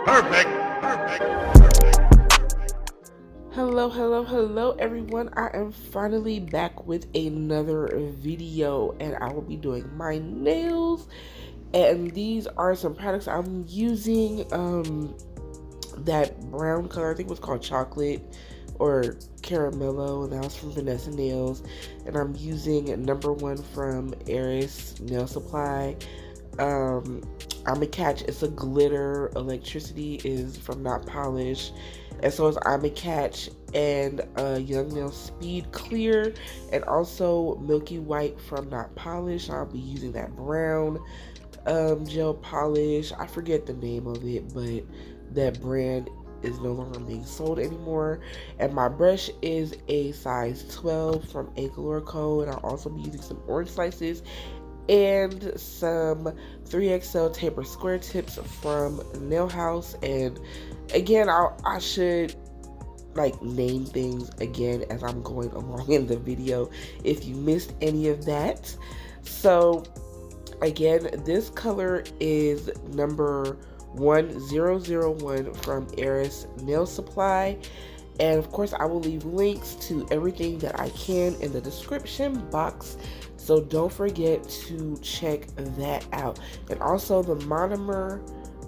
Perfect. Hello everyone. I am finally back with another video and I will be doing my nails, and these are some products I'm using. That brown color, I think it was called chocolate or caramello, and that was from Vanessa Nails, and I'm using #1 from Eris Nail Supply. I'm a Catch, it's a glitter. Electricity is from Not Polish, and so is I'm a Catch, and Young Nail Speed Clear, and also Milky White from Not Polish. I'll be using that brown gel polish. I forget the name of it, but that brand is no longer being sold anymore. And my brush is a size 12 from A Color Co, and I'll also be using some orange slices and some 3XL taper square tips from Nail House. And again, I should like name things again as I'm going along in the video if you missed any of that. So again, this color is number 1001 from Eris Nail Supply. And of course, I will leave links to everything that I can in the description box, so don't forget to check that out. And also, the monomer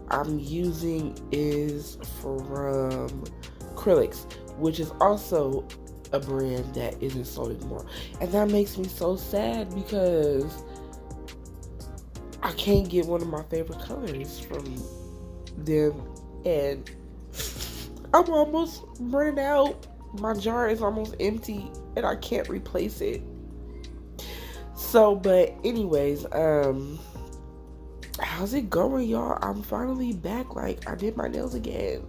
I'm using is from Acrylics, which is also a brand that isn't sold anymore. And that makes me so sad because I can't get one of my favorite colors from them, and I'm almost running out. My jar is almost empty and I can't replace it. So, but anyways, how's it going, y'all? I'm finally back. Like, I did my nails again.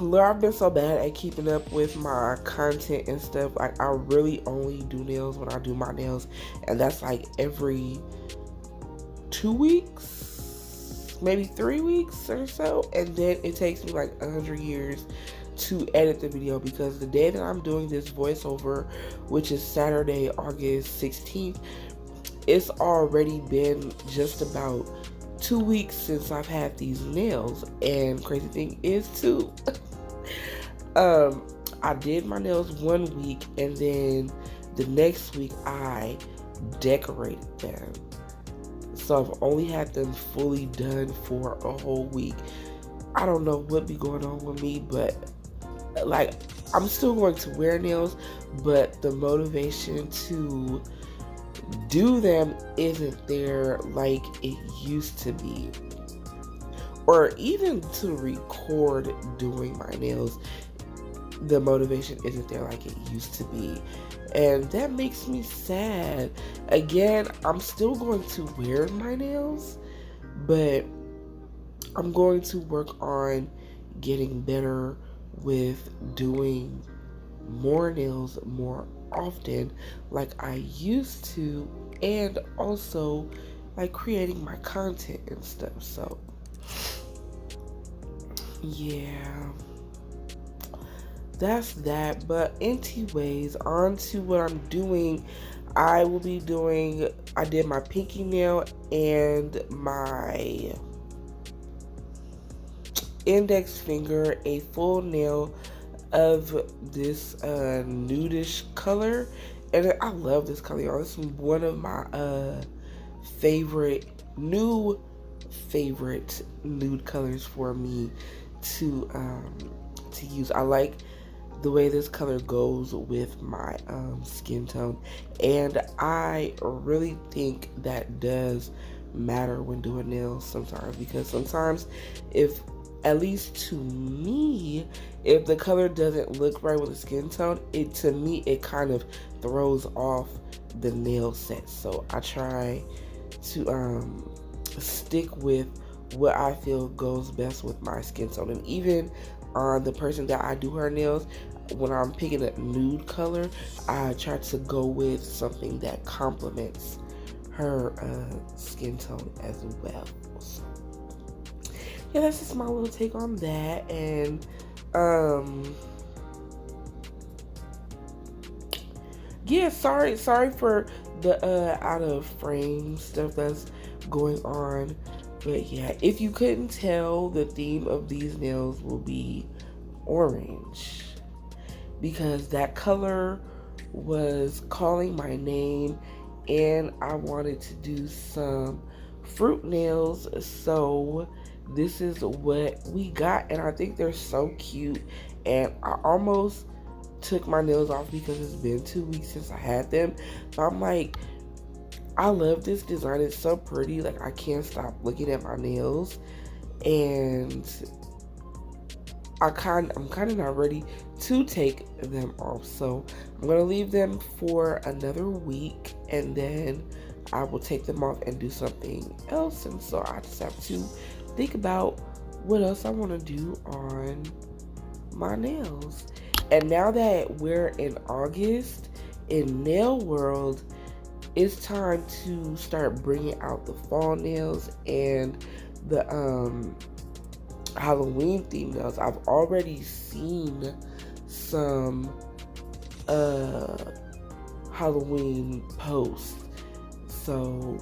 Lord, I've been so bad at keeping up with my content and stuff. Like, I really only do nails when I do my nails, and that's like every 2 weeks, maybe 3 weeks or so. And then it takes me like 100 years to edit the video, because the day that I'm doing this voiceover, which is Saturday, August 16th, it's already been just about 2 weeks since I've had these nails. And crazy thing is too, I did my nails 1 week, and then the next week I decorated them. So I've only had them fully done for a whole week. I don't know what be going on with me, but like, I'm still going to wear nails, but the motivation to do them isn't there like it used to be, or even to record doing my nails. The motivation isn't there like it used to be, and that makes me sad. Again, I'm still going to wear my nails, but I'm going to work on getting better with doing more nails more often like I used to, and also like creating my content and stuff. So yeah, that's that. But anyways, on to what I'm doing. I did my pinky nail and my index finger, a full nail of this nudish color. And I love this color, y'all. This is one of my new favorite nude colors for me to use. I like the way this color goes with my skin tone, and I really think that does matter when doing nails sometimes, because sometimes, if at least to me, if the color doesn't look right with the skin tone, to me it kind of throws off the nail set. So I try to stick with what I feel goes best with my skin tone. And even on the person that I do her nails, when I'm picking a nude color, I try to go with something that complements her skin tone as well. So yeah, that's just my little take on that. And yeah, sorry for the out of frame stuff that's going on. But yeah, if you couldn't tell, the theme of these nails will be orange, because that color was calling my name, and I wanted to do some fruit nails. So this is what we got, and I think they're so cute. And I almost took my nails off because it's been 2 weeks since I had them. So I'm like, I love this design. It's so pretty. Like, I can't stop looking at my nails. And I'm kind of not ready to take them off. So I'm going to leave them for another week, and then I will take them off and do something else. And so I just have to think about what else I want to do on my nails. And now that we're in August, in nail world, it's time to start bringing out the fall nails and the Halloween themed nails. I've already seen some Halloween posts. So,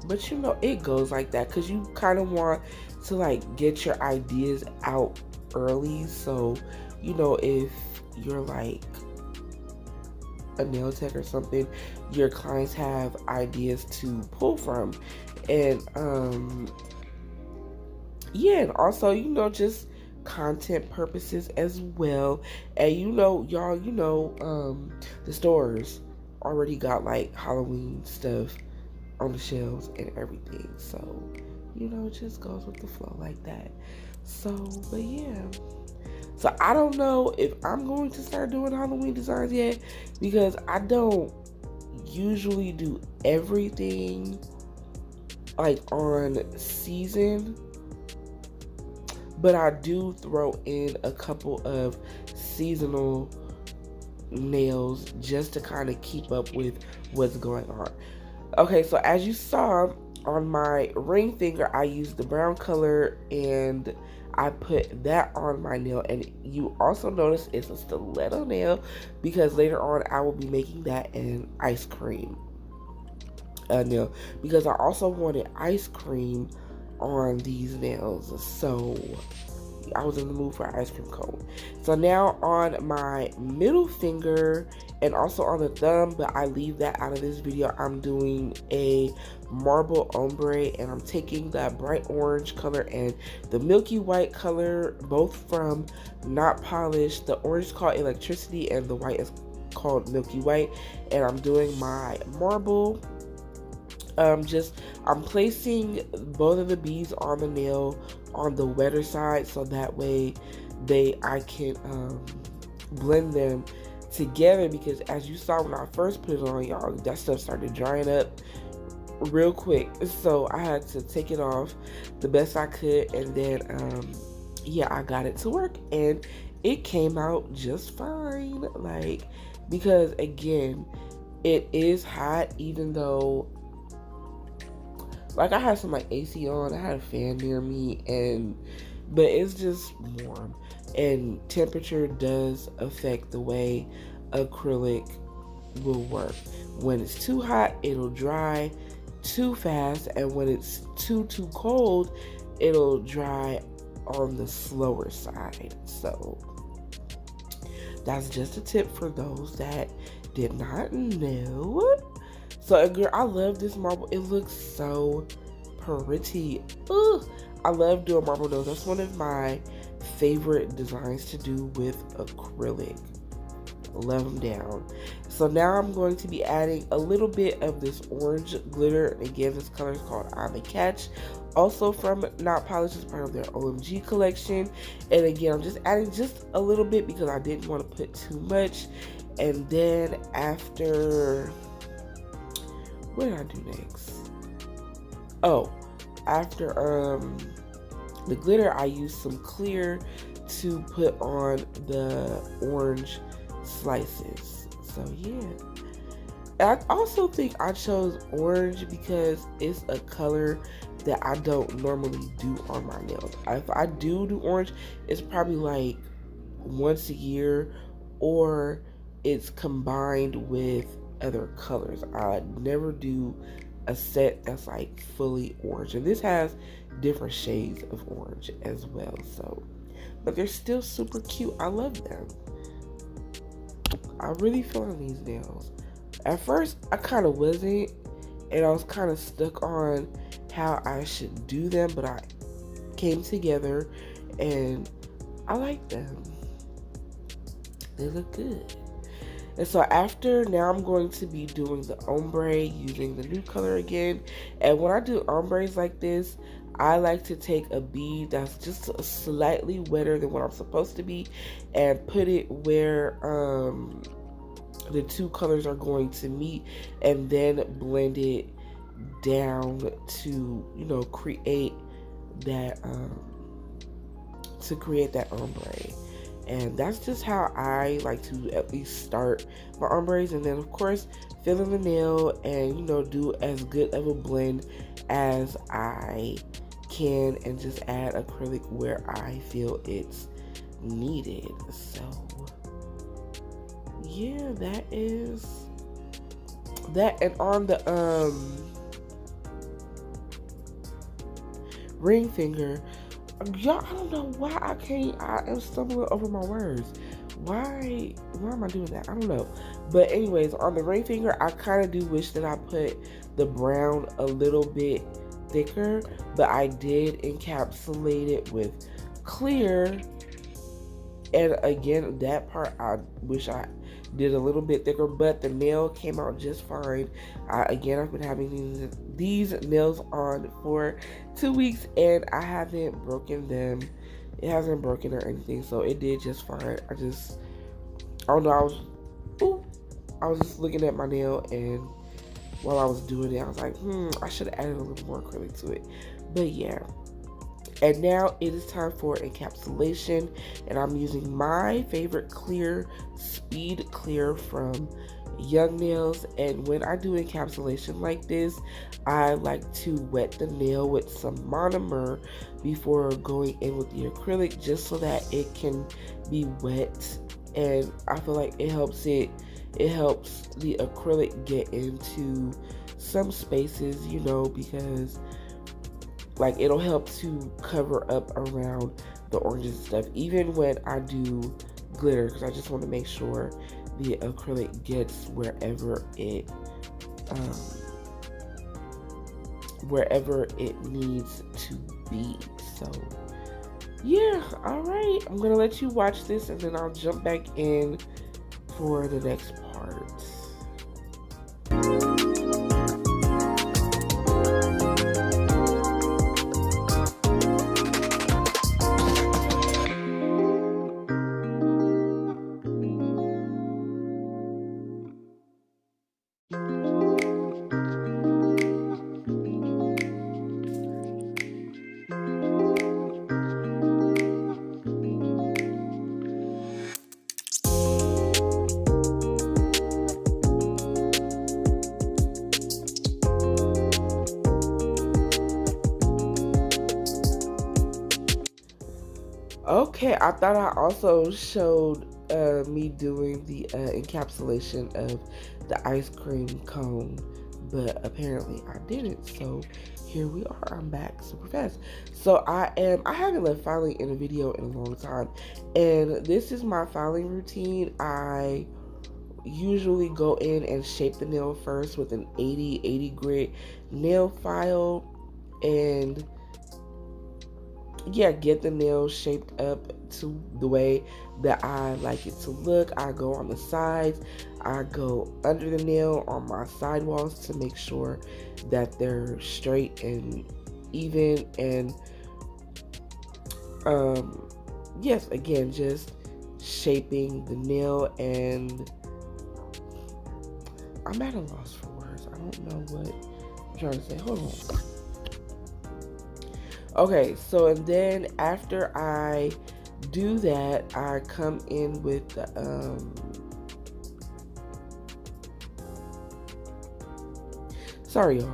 but you know, it goes like that because you kind of want to like get your ideas out early. So, you know, if you're like a nail tech or something, your clients have ideas to pull from. And yeah, and also, you know, just content purposes as well. And you know, y'all, you know, the stores already got like Halloween stuff on the shelves and everything. So, you know, it just goes with the flow like that. So, but yeah. So I don't know if I'm going to start doing Halloween designs yet, because I don't usually do everything like on season, but I do throw in a couple of seasonal nails just to kind of keep up with what's going on. Okay, so as you saw on my ring finger, I used the brown color and I put that on my nail. And you also notice it's a stiletto nail because later on I will be making that an ice cream nail, because I also wanted ice cream on these nails. So I was in the mood for an ice cream cone. So now on my middle finger and also on the thumb, but I leave that out of this video, I'm doing a marble ombre, and I'm taking that bright orange color and the milky white color, both from Not Polished. The orange is called Electricity and the white is called Milky White, and I'm doing my marble. I'm placing both of the beads on the nail on the wetter side, so that way I can blend them together, because as you saw when I first put it on, y'all, that stuff started drying up real quick. So I had to take it off the best I could, and then yeah, I got it to work, and it came out just fine. Like, because again, it is hot, even though like I had some like AC on, I had a fan near me, but it's just warm, and temperature does affect the way acrylic will work. When it's too hot, it'll dry too fast, and when it's too cold, it'll dry on the slower side. So that's just a tip for those that did not know. So girl, I love this marble. It looks so pretty. Ugh. I love doing marble nails. That's one of my favorite designs to do with acrylic. Love them down. So now I'm going to be adding a little bit of this orange glitter. Again, this color is called On the Catch. Also from Not Polished, as part of their OMG collection. And again, I'm just adding just a little bit because I didn't want to put too much. And then after, what did I do next? Oh, after the glitter, I used some clear to put on the orange slices. So yeah, I also think I chose orange because it's a color that I don't normally do on my nails. If I do orange, it's probably like once a year, or it's combined with other colors. I never do a set that's like fully orange, and this has different shades of orange as well. So, but they're still super cute. I love them. I'm really feeling these nails. At first, I kind of wasn't, and I was kind of stuck on how I should do them, but I came together and I like them. They look good. And so after, now I'm going to be doing the ombre using the Nude color again. And when I do ombres like this, I like to take a bead that's just slightly wetter than what I'm supposed to be and put it where the two colors are going to meet, and then blend it down to, you know, create that ombre. And that's just how I like to at least start my ombres. And then of course fill in the nail and, you know, do as good of a blend as I can, and just add acrylic where I feel it's needed. So yeah, that is that. And on the ring finger, y'all, I don't know why I am stumbling over my words. Why am I doing that? I don't know. But anyways, on the ring finger, I kind of do wish that I put the brown a little bit thicker, but I did encapsulate it with clear. And again, that part I wish I did a little bit thicker, but the nail came out just fine. I've been having these nails on for 2 weeks and I haven't broken them. It hasn't broken or anything, so it did just fine. I don't know, I was just looking at my nail, and while I was doing it, I was like, I should have added a little more acrylic to it. But yeah. And now it is time for encapsulation, and I'm using my favorite clear, Speed Clear from Young Nails. And when I do encapsulation like this, I like to wet the nail with some monomer before going in with the acrylic, just so that it can be wet. And I feel like it helps the acrylic get into some spaces, you know, because like it'll help to cover up around the oranges and stuff, even when I do glitter, because I just want to make sure the acrylic gets wherever it needs to be. So yeah, all right, I'm gonna let you watch this and then I'll jump back in for the next part. Okay, I thought I also showed me doing the encapsulation of the ice cream cone, but apparently I didn't. So here we are. I'm back super fast. So I haven't left filing in a video in a long time, and this is my filing routine. I usually go in and shape the nail first with an 80 grit nail file, and yeah, get the nail shaped up to the way that I like it to look. I go on the sides, I go under the nail on my sidewalls to make sure that they're straight and even. And yes, again, just shaping the nail. And I'm at a loss for words. I don't know what I'm trying to say. Hold on. Okay, so and then after I do that, I come in with the sorry y'all.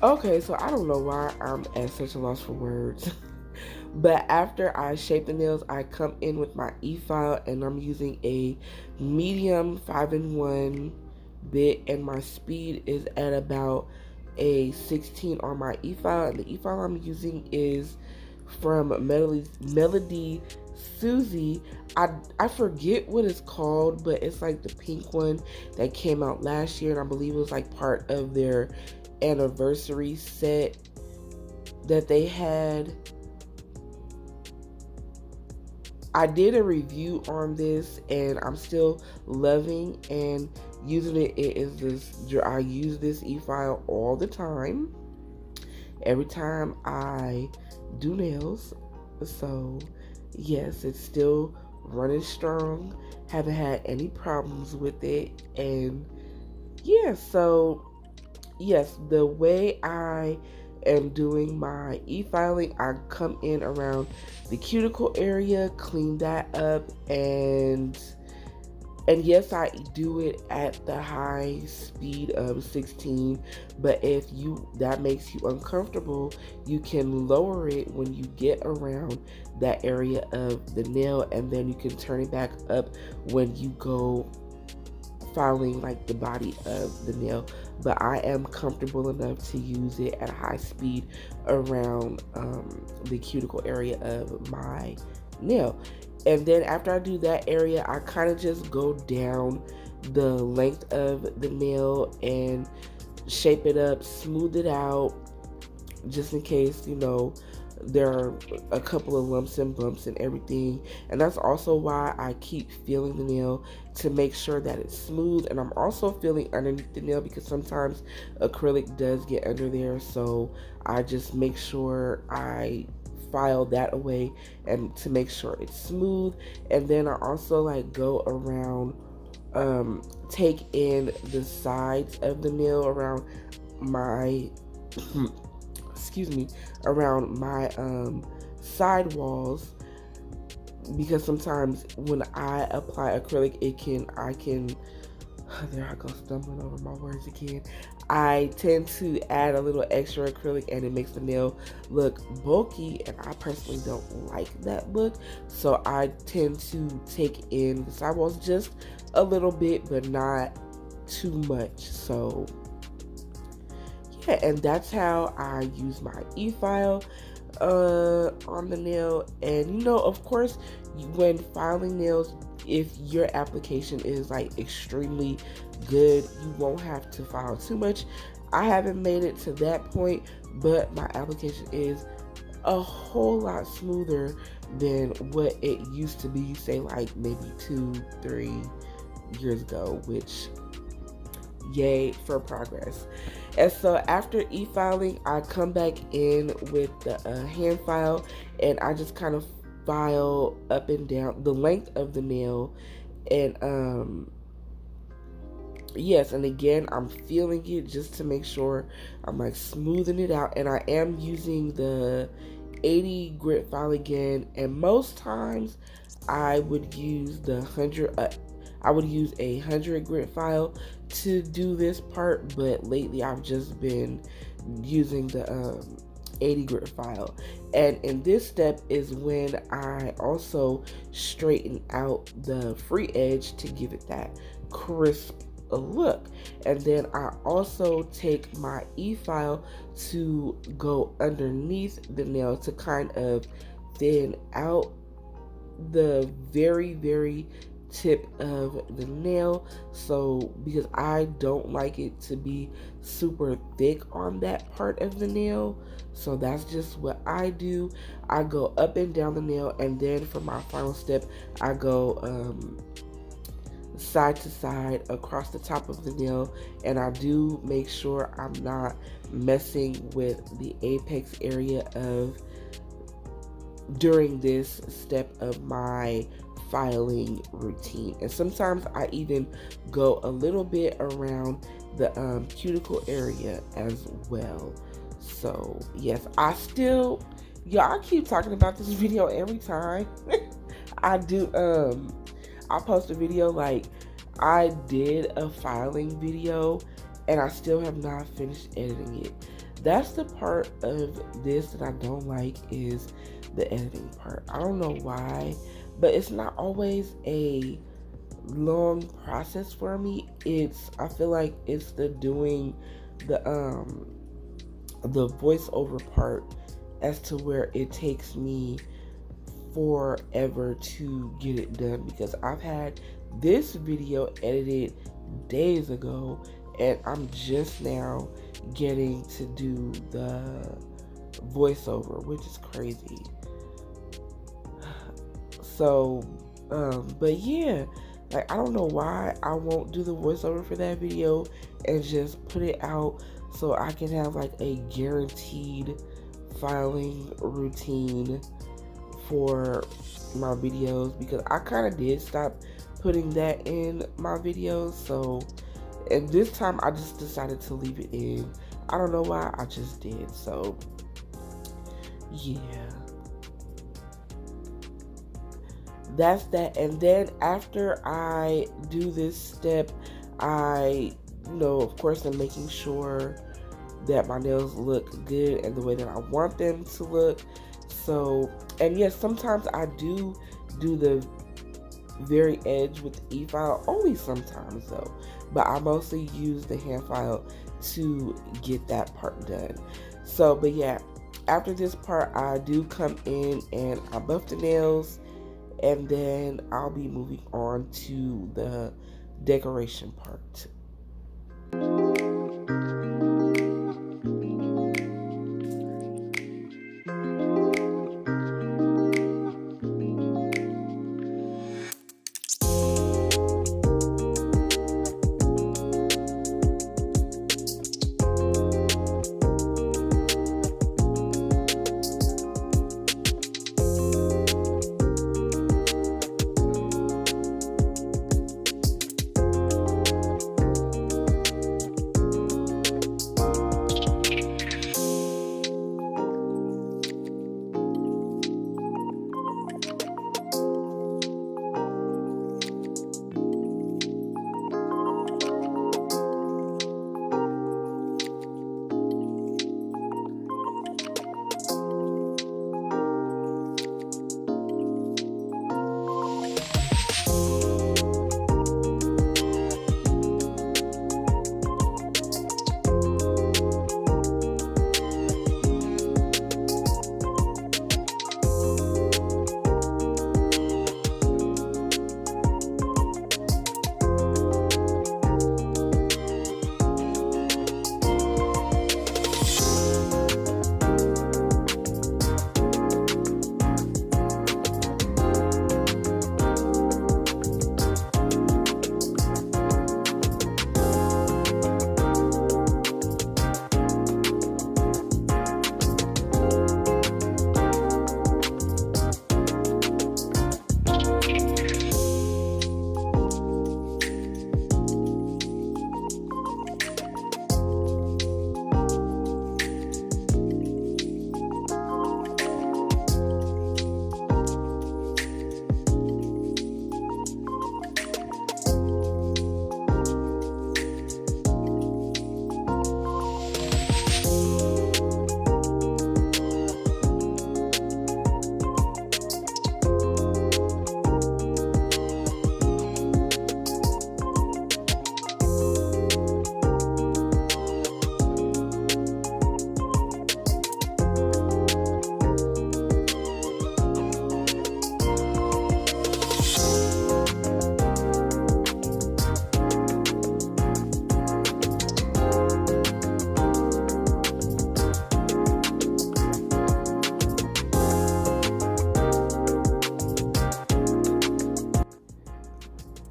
Okay, so I don't know why I'm at such a loss for words. But after I shape the nails, I come in with my e-file and I'm using a medium 5-in-1 bit, and my speed is at about a 16 on my e-file. And the e-file I'm using is from Melody Susie. I forget what it's called, but it's like the pink one that came out last year, and I believe it was like part of their anniversary set that they had. I did a review on this and I'm still loving and using it. It is this, I use this e-file all the time, every time I do nails. So yes, it's still running strong. Haven't had any problems with it. And yeah, so yes, the way I am doing my e-filing, I come in around the cuticle area, clean that up, and yes, I do it at the high speed of 16, but if that makes you uncomfortable, you can lower it when you get around that area of the nail, and then you can turn it back up when you go filing like the body of the nail. But I am comfortable enough to use it at a high speed around the cuticle area of my nail. And then after I do that area, I kind of just go down the length of the nail and shape it up, smooth it out, just in case, there are a couple of lumps and bumps and everything. And that's also why I keep feeling the nail to make sure that it's smooth. And I'm also feeling underneath the nail because sometimes acrylic does get under there. So I just make sure I file that away and to make sure it's smooth. And then I also like go around, take in the sides of the nail around my excuse me, around my side walls, because sometimes when I apply acrylic, I can there I go, stumbling over my words again. I tend to add a little extra acrylic and it makes the nail look bulky, and I personally don't like that look. So I tend to take in the sidewalls just a little bit, but not too much. So yeah, and that's how I use my e-file on the nail. And of course, when filing nails, if your application is like extremely good, you won't have to file too much. I haven't made it to that point, but my application is a whole lot smoother than what it used to be, say like maybe 2-3 years ago, which yay for progress. And so after e-filing, I come back in with the hand file, and I just kind of file up and down the length of the nail. And yes, and again, I'm feeling it just to make sure I'm like smoothing it out. And I am using the 80 grit file again, and most times I would use the 100 I would use a 100 grit file to do this part, but lately I've just been using the 80 grit file. And in this step is when I also straighten out the free edge to give it that crisp look. And then I also take my e-file to go underneath the nail to kind of thin out the very tip of the nail, so because I don't like it to be super thick on that part of the nail. So that's just what I do. I go up and down the nail, and then for my final step, I go side to side across the top of the nail, and I do make sure I'm not messing with the apex area during this step of my filing routine. And sometimes I even go a little bit around the cuticle area as well. So yes, I keep talking about this video every time I do I post a video. Like, I did a filing video and I still have not finished editing it. that's the part of this that I don't like, is the editing part. I don't know why, but it's not always a long process for me. I feel like it's the doing the voiceover part as to where it takes me forever to get it done, because I've had this video edited days ago and I'm just now getting to do the voiceover, which is crazy. So but yeah, like, I don't know why I won't do the voiceover for that video and just put it out so I can have like a guaranteed filing routine for my videos, because I kind of did stop putting that in my videos. So, and this time I just decided to leave it in. I don't know why, I just did. So yeah, that's that. And then after I do this step, I, of course, I'm making sure that my nails look good and the way that I want them to look. So, and yes, sometimes I do the very edge with the e-file, only sometimes though, but I mostly use the hand file to get that part done. So, but yeah, after this part, I do come in and I buff the nails, and then I'll be moving on to the decoration part.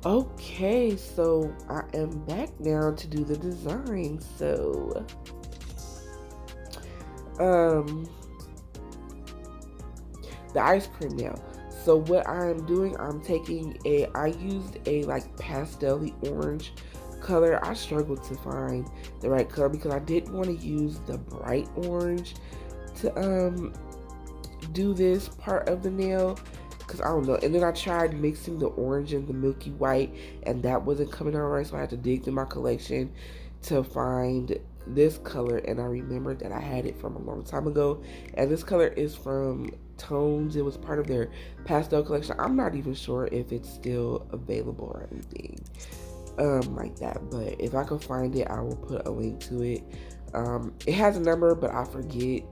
Okay, so I am back now to do the design. So, the ice cream nail. So what I'm doing, I used a like pastel-y orange color. I struggled to find the right color because I didn't want to use the bright orange to do this part of the nail, because I don't know. And then I tried mixing the orange and the milky white, and that wasn't coming out right, so I had to dig through my collection to find this color, and I remembered that I had it from a long time ago. And this color is from Tones. It was part of their pastel collection. I'm not even sure if it's still available or anything like that, but if I can find it, I will put a link to it. It has a number, but I forget.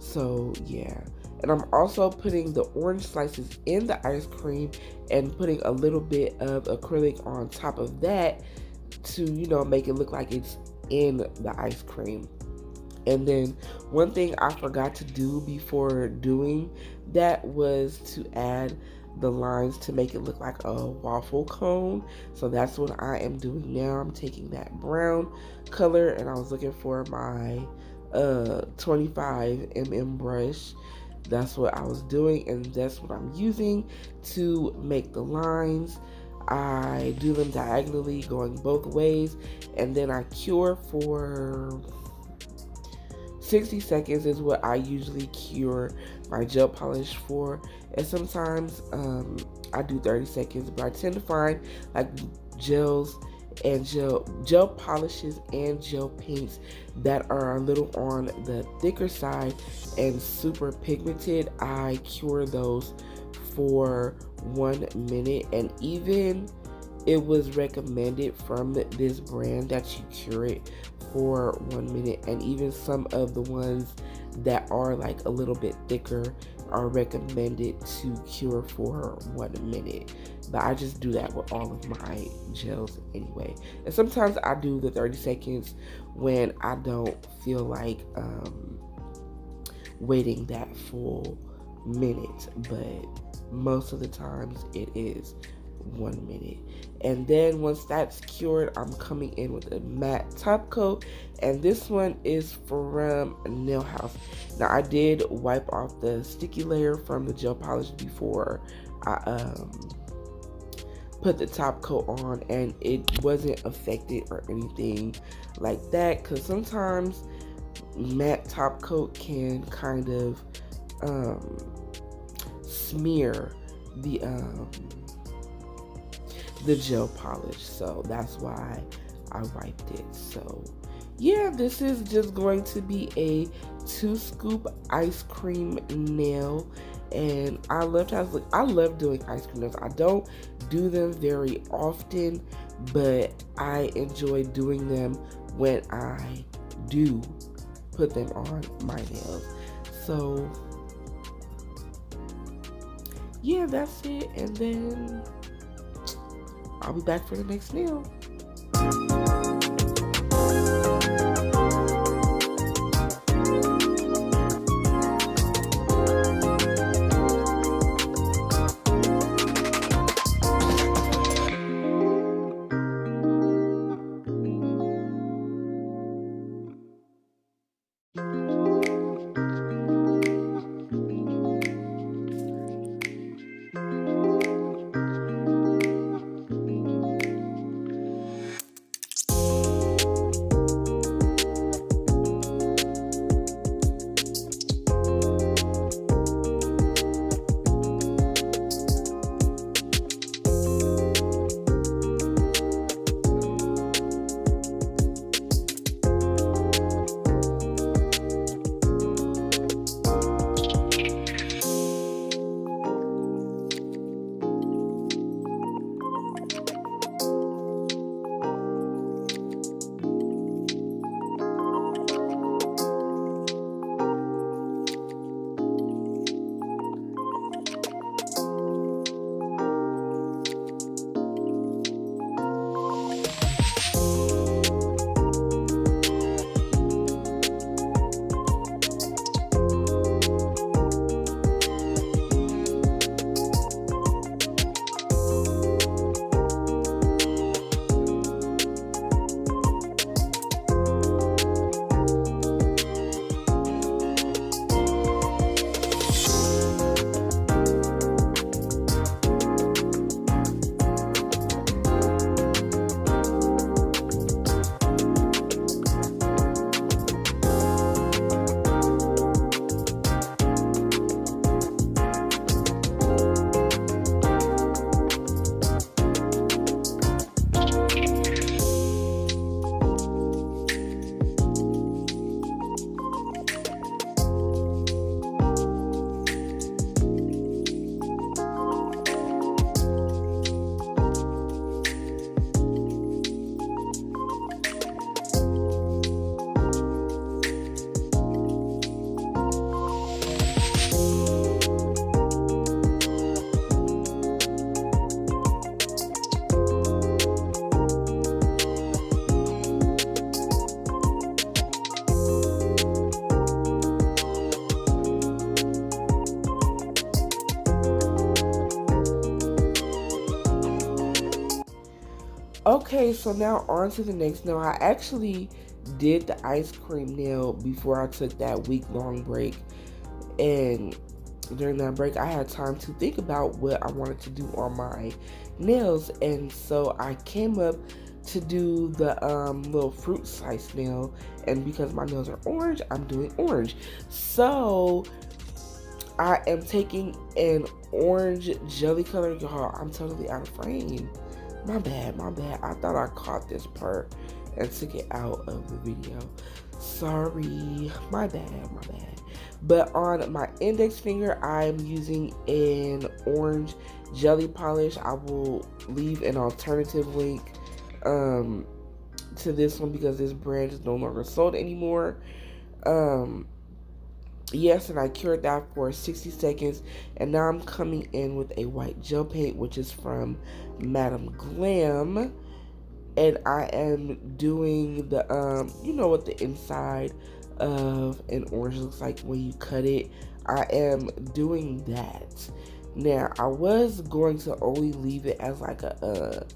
So yeah. And I'm also putting the orange slices in the ice cream and putting a little bit of acrylic on top of that to, you know, make it look like it's in the ice cream. And then one thing I forgot to do before doing that was to add the lines to make it look like a waffle cone. So that's what I am doing now. I'm taking that brown color, and I was looking for my 25mm brush. That's what I was doing, and that's what I'm using to make the lines. I do them diagonally, going both ways, and then I cure for 60 seconds is what I usually cure my gel polish for. And sometimes I do 30 seconds, but I tend to find like gels and gel polishes and gel paints that are a little on the thicker side and super pigmented. I cure those for 1 minute, and even it was recommended from this brand that you cure it for 1 minute, and even some of the ones that are like a little bit thicker are recommended to cure for 1 minute. But I just do that with all of my gels anyway. And sometimes I do the 30 seconds when I don't feel like waiting that full minute, but most of the times it is 1 minute. And then once that's cured, I'm coming in with a matte top coat, and this one is from Nail House. Now I did wipe off the sticky layer from the gel polish before I put the top coat on, and it wasn't affected or anything like that, because sometimes matte top coat can kind of smear the gel polish, so that's why I wiped it. So yeah, this is just going to be a 2-scoop ice cream nail, and I love doing ice cream nails. I don't do them very often, but I enjoy doing them when I do put them on my nails. So yeah, that's it, and then I'll be back for the next nail. Okay, so now on to the next nail. I actually did the ice cream nail before I took that week-long break, and during that break I had time to think about what I wanted to do on my nails, and so I came up to do the little fruit slice nail, and because my nails are orange, I'm doing orange. So I am taking an orange jelly color. Y'all, I'm totally out of frame. My bad, my bad. I thought I caught this part and took it out of the video. Sorry, my bad, my bad. But on my index finger, I'm using an orange jelly polish. I will leave an alternative link to this one because this brand is no longer sold anymore. Yes, and I cured that for 60 seconds, and now I'm coming in with a white gel paint, which is from Madam Glam, and I am doing the you know what the inside of an orange looks like when you cut it. I am doing that. Now, I was going to only leave it as like a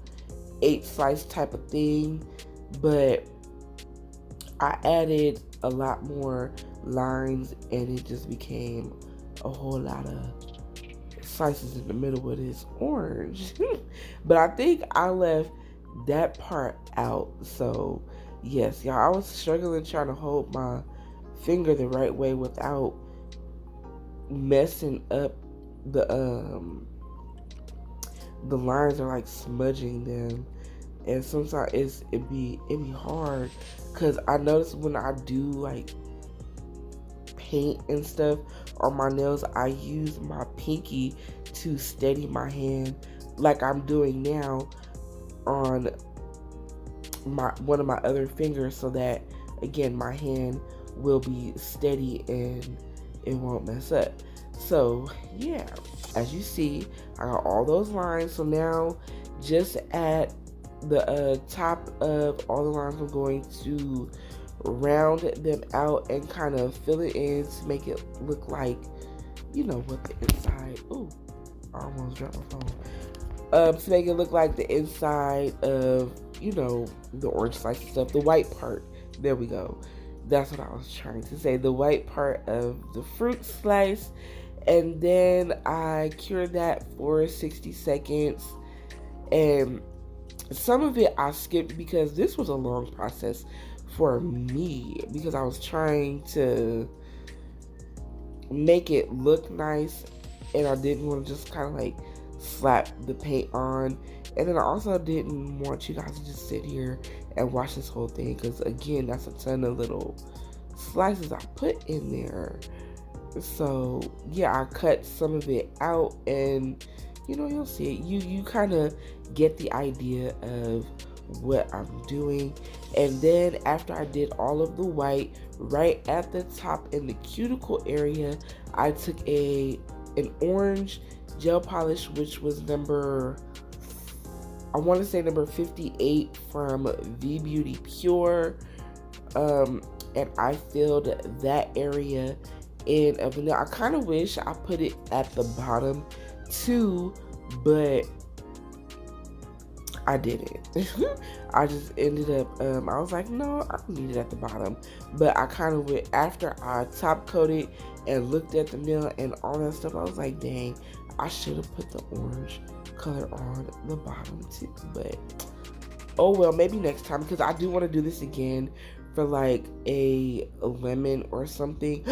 8 slice type of thing, but I added a lot more lines and it just became a whole lot of slices in the middle with this orange. But I think I left that part out. So yes, y'all, I was struggling trying to hold my finger the right way without messing up the lines, are like smudging them, and sometimes it be hard because I notice when I do like paint and stuff on my nails, I use my pinky to steady my hand like I'm doing now on one of my other fingers, so that again my hand will be steady and it won't mess up. So yeah, as you see, I got all those lines. So now just at the top of all the lines, I'm going to round them out and kind of fill it in to make it look like, you know, what the inside. Ooh, I almost dropped my phone. To make it look like the inside of, you know, the orange slice and stuff, the white part. There we go. That's what I was trying to say. The white part of the fruit slice. And then I cured that for 60 seconds. And some of it I skipped because this was a long process for me, because I was trying to make it look nice and I didn't want to just kind of like slap the paint on. And then I also didn't want you guys to just sit here and watch this whole thing, because again, that's a ton of little slices I put in there. So yeah, I cut some of it out, and you know, you'll see it. You kind of get the idea of what I'm doing. And then after I did all of the white, right at the top in the cuticle area, I took an orange gel polish, which was number, I want to say number 58 from V Beauty Pure, and I filled that area in a vanilla. I kind of wish I put it at the bottom too, but I didn't. I just ended up, I was like, no, I don't need it at the bottom. But I kind of went, after I top coated and looked at the nail and all that stuff, I was like, dang, I should have put the orange color on the bottom too. But oh well, maybe next time, because I do want to do this again for like a lemon or something.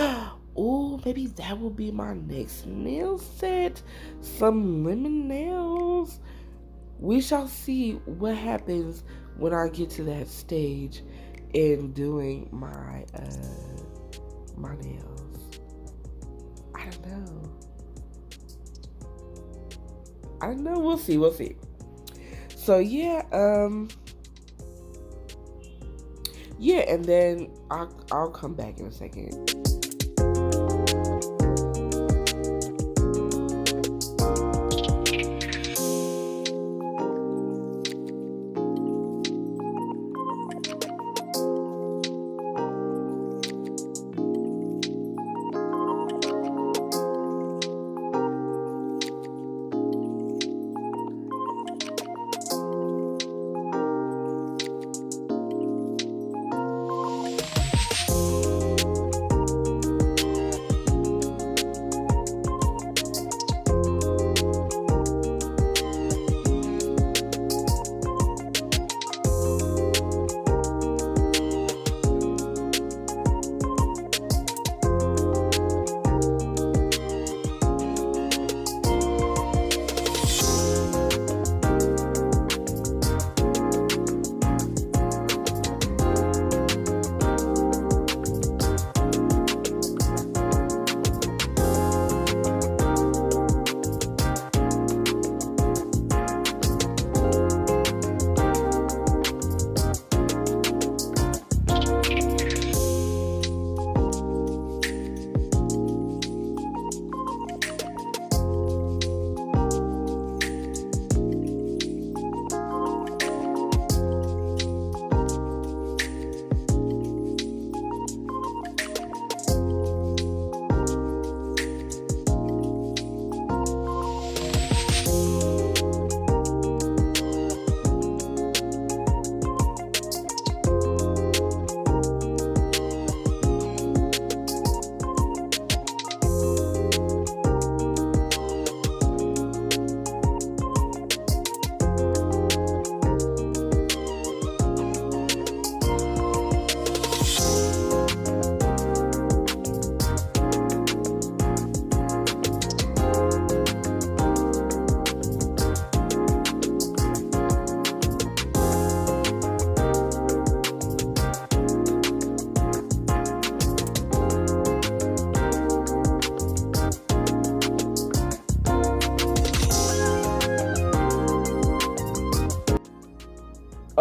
Oh, maybe that will be my next nail set. Some lemon nails. We shall see what happens when I get to that stage in doing my my nails. I don't know. We'll see. So yeah, yeah, and then I'll come back in a second.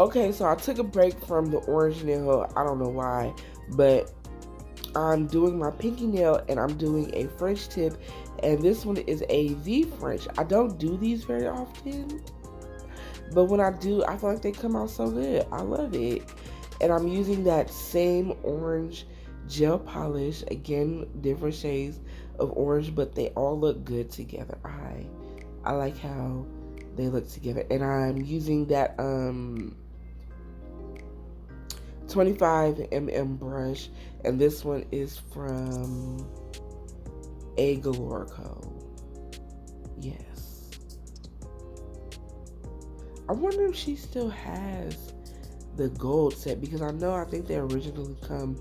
Okay, so I took a break from the orange nail. I don't know why, but I'm doing my pinky nail and I'm doing a French tip, and this one is a V French. I don't do these very often, but when I do, I feel like they come out so good. I love it. And I'm using that same orange gel polish. Again, different shades of orange, but they all look good together. I like how they look together. And I'm using that 25mm brush, and this one is from A Galore Co. Yes. I wonder if she still has the gold set, because I think they originally come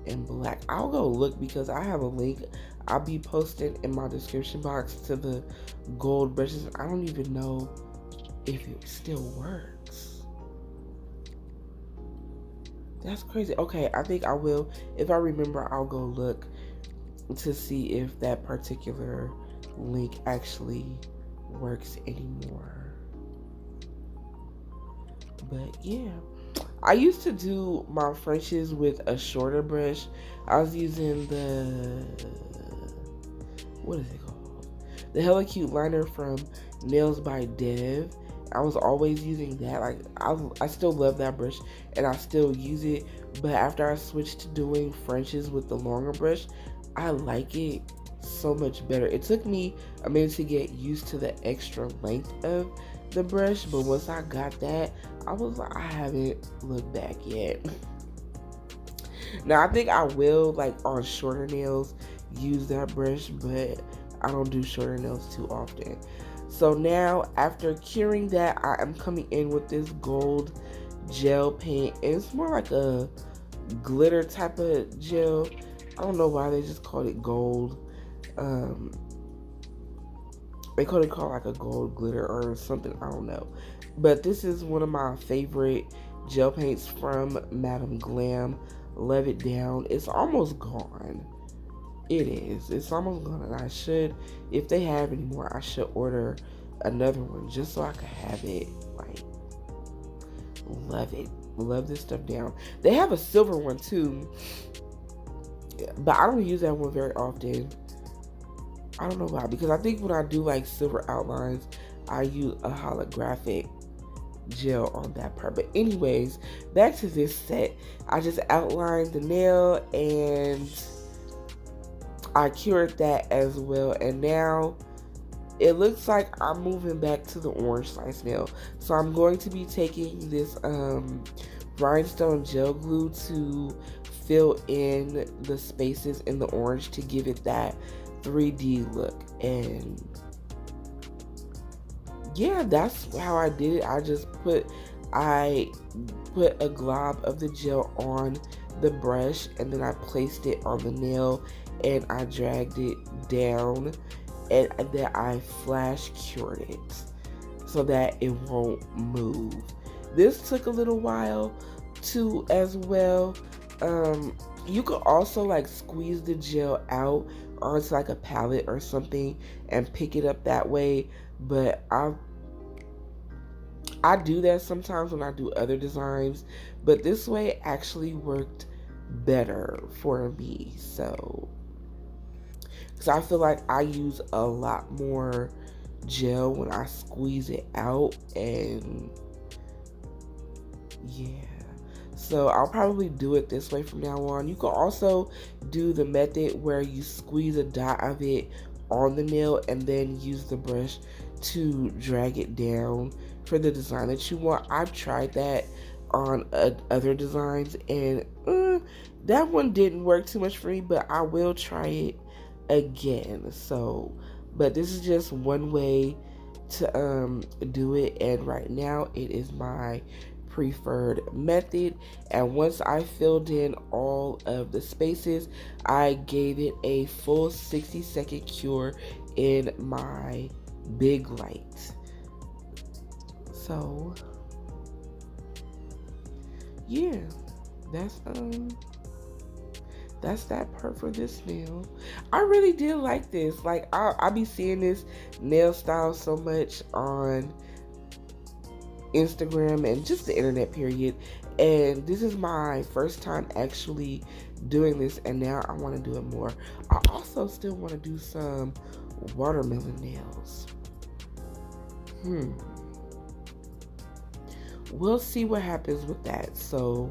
in black. I'll go look because I have a link I'll be posting in my description box to the gold brushes. I don't even know if it still works. That's crazy. Okay, I think I will. If I remember, I'll go look to see if that particular link actually works anymore. But yeah, I used to do my Frenches with a shorter brush. I was using the, what is it called? The Hella Cute liner from Nails by Dev. I was always using that. Like, I still love that brush and I still use it. But after I switched to doing Frenches with the longer brush, I like it so much better. It took me a minute to get used to the extra length of the brush, but once I got that, I was like, I haven't looked back yet. Now, I think I will, like, on shorter nails, use that brush, but I don't do shorter nails too often. So now, after curing that, I am coming in with this gold gel paint. It's more like a glitter type of gel. I don't know why they just called it gold. They could have called like a gold glitter or something. I don't know. But this is one of my favorite gel paints from Madame Glam. Love it down. It's almost gone. It is. It's almost gone. And I should, if they have any more, I should order another one just so I can have it. Like, love it. Love this stuff down. They have a silver one too, but I don't use that one very often. I don't know why, because I think when I do like silver outlines, I use a holographic gel on that part. But anyways, back to this set. I just outlined the nail and I cured that as well. And now it looks like I'm moving back to the orange slice nail. So I'm going to be taking this Rhinestone gel glue to fill in the spaces in the orange to give it that 3D look. And yeah, that's how I did it. I put a glob of the gel on the brush and then I placed it on the nail and I dragged it down and then I flash cured it so that it won't move. This took a little while too as well. You could also like squeeze the gel out onto like a palette or something and pick it up that way, but I do that sometimes when I do other designs, but this way actually worked better for me. So, because I feel like I use a lot more gel when I squeeze it out, and yeah. So I'll probably do it this way from now on. You can also do the method where you squeeze a dot of it on the nail and then use the brush to drag it down for the design that you want. I've tried that on other designs and that one didn't work too much for me, but I will try it again. So, but this is just one way to do it, and right now it is my preferred method. And once I filled in all of the spaces, I gave it a full 60-second cure in my big light. So yeah, that's that part for this nail. I really did like this. Like I be seeing this nail style so much on Instagram and just the internet period. And this is my first time actually doing this, and now I want to do it more. I also still want to do some watermelon nails. We'll see what happens with that. So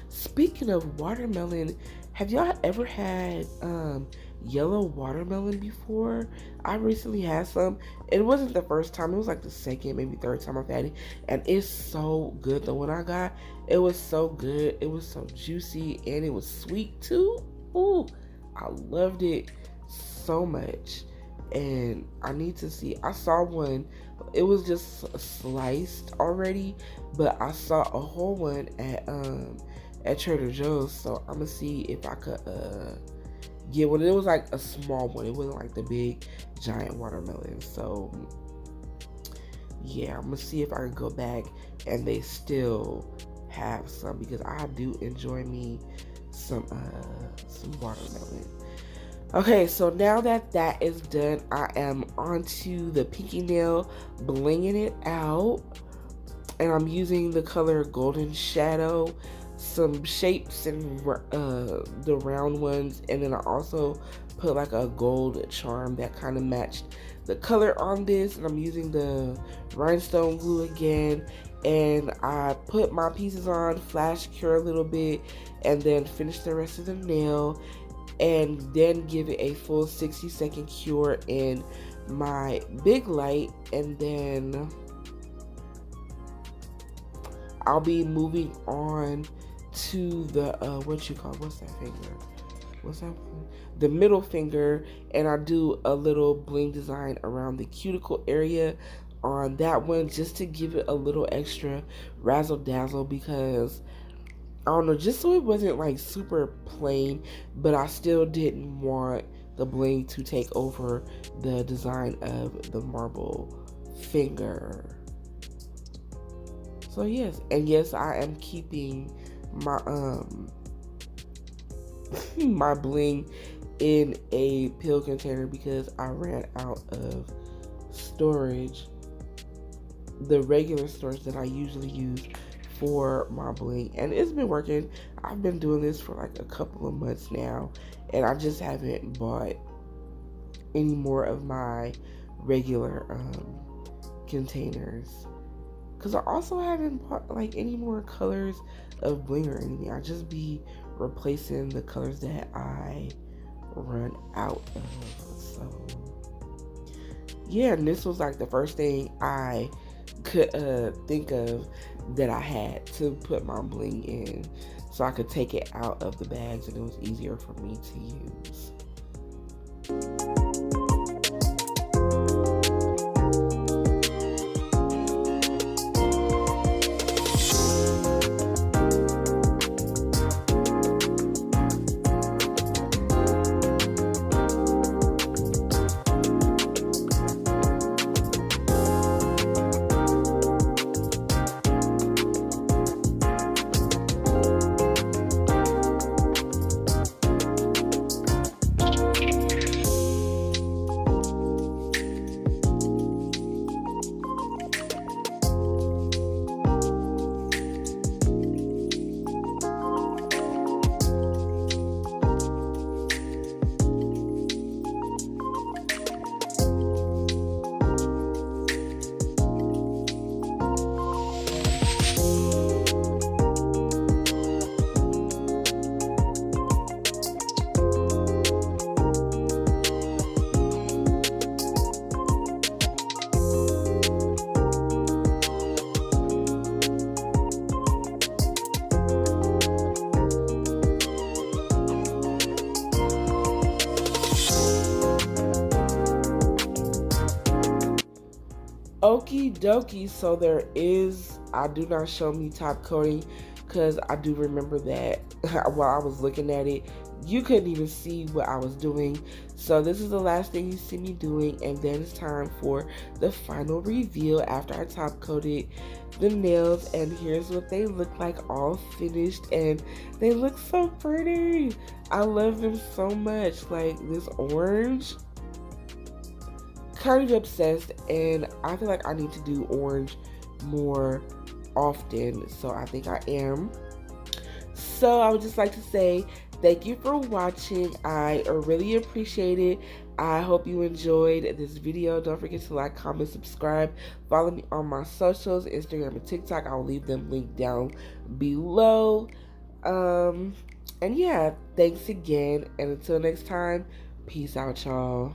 speaking of watermelon, have y'all ever had yellow watermelon before? I recently had some. It wasn't the first time, it was like the second, maybe third time I've had it, and it's so good. The one I got, it was so good. It was so juicy and it was sweet too. Ooh, I loved it so much. And I need to see, I saw one, it was just sliced already, but I saw a whole one at Trader Joe's, so I'm gonna see if I could get one. It was like a small one, it wasn't like the big giant watermelon. So yeah, I'm gonna see if I can go back and they still have some, because I do enjoy me some watermelon. Okay, so now that that is done, I am onto the pinky nail, blinging it out, and I'm using the color Golden Shadow, some shapes and the round ones, and then I also put like a gold charm that kind of matched the color on this, and I'm using the Rhinestone glue again, and I put my pieces on, flash cure a little bit, and then finish the rest of the nail, and then give it a full 60-second cure in my big light, and then I'll be moving on to the what's that finger? What's that? The middle finger, and I do a little bling design around the cuticle area on that one, just to give it a little extra razzle dazzle, because I don't know, just so it wasn't like super plain, but I still didn't want the bling to take over the design of the marble finger. So yes, and yes, I am keeping my my bling in a pill container because I ran out of storage, the regular storage that I usually use for my bling, and it's been working. I've been doing this for like a couple of months now, and I just haven't bought any more of my regular containers, because I also haven't bought like any more colors of bling or anything. I just be replacing the colors that I run out of. So yeah, and this was like the first thing I could think of that I had to put my bling in, so I could take it out of the bags and it was easier for me to use. Okie dokie, so there is, I do not show me top coating, because I do remember that while I was looking at it, you couldn't even see what I was doing. So this is the last thing you see me doing, and then it's time for the final reveal after I top coated the nails, and here's what they look like all finished, and they look so pretty. I love them so much. Like this orange kind of obsessed, and I feel like I need to do orange more often, so I think I am. So I would just like to say thank you for watching. I really appreciate it. I hope you enjoyed this video. Don't forget to like, comment, subscribe. Follow me on my socials, Instagram and TikTok. I'll leave them linked down below. And yeah, thanks again. And until next time, peace out, y'all.